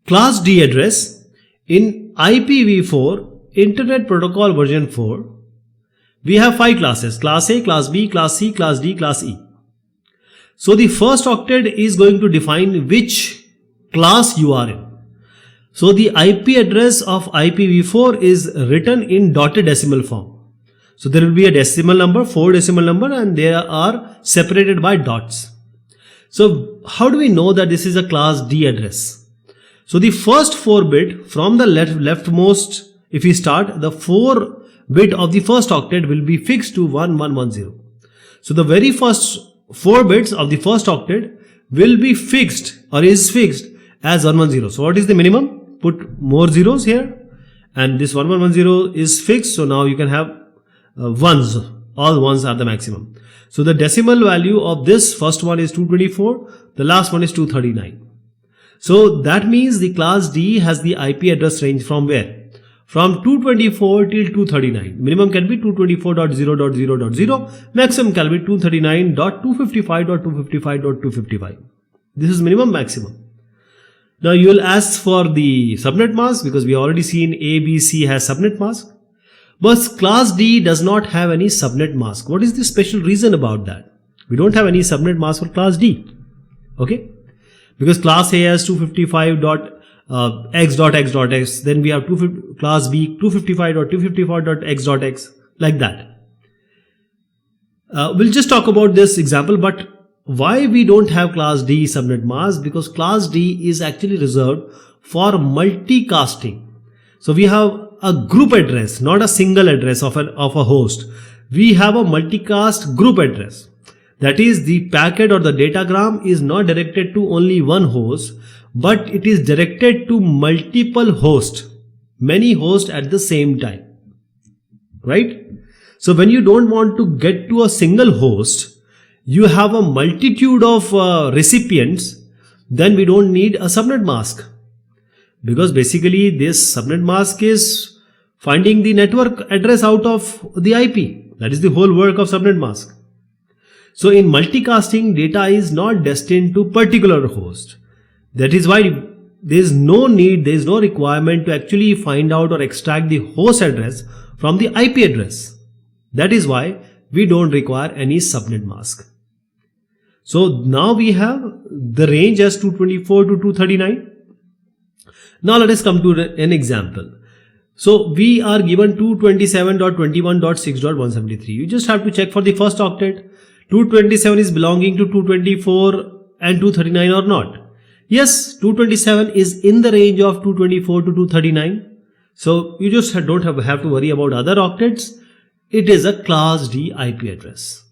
Class D address in IPv4 Internet Protocol version 4. We have 5 classes: Class A, Class B, Class C, Class D, Class E. So the first octet is going to define which class you are in. So the IP address of IPv4 is written in dotted decimal form. So there will be a decimal number, 4 decimal number, and they are separated by dots. So how do we know that this is a class D address? So the first 4 bit from the leftmost, if we start, the 4 bit of the first octet will be fixed to 1110. So the very first 4 bits of the first octet will be fixed or is fixed as 110. So what is the minimum? Put more zeros here, and this 1110 is fixed. So now you can have ones. All ones are the maximum. So the decimal value of this first one is 224. The last one is 239. So that means the class D has the IP address range from where? From 224 till 239. Minimum can be 224.0.0.0. Maximum can be 239.255.255.255. This is minimum maximum. Now you will ask for the subnet mask because we already seen A, B, C has subnet mask. But class D does not have any subnet mask. What is the special reason about that? We don't have any subnet mask for class D. Okay? Because class A has 255.x.x.x, then we have class B 255.254.x.x, like that. We'll just talk about this example, but why we don't have class D subnet mask? Because class D is actually reserved for multicasting. So we have a group address, not a single address of a host. We have a multicast group address. That is, the packet or the datagram is not directed to only one host, but it is directed to multiple hosts, many hosts at the same time, right? So when you don't want to get to a single host, you have a multitude of recipients, then we don't need a subnet mask. Because basically this subnet mask is finding the network address out of the IP. That is the whole work of subnet mask. So in multicasting, data is not destined to particular host. That is why there is no need, there is no requirement to actually find out or extract the host address from the IP address. That is why we don't require any subnet mask. So now we have the range as 224 to 239. Now let us come to an example. So we are given 227.21.6.173. You just have to check for the first octet. 227 is belonging to 224 and 239 or not. Yes, 227 is in the range of 224 to 239. So you just don't have to worry about other octets. It is a class D IP address.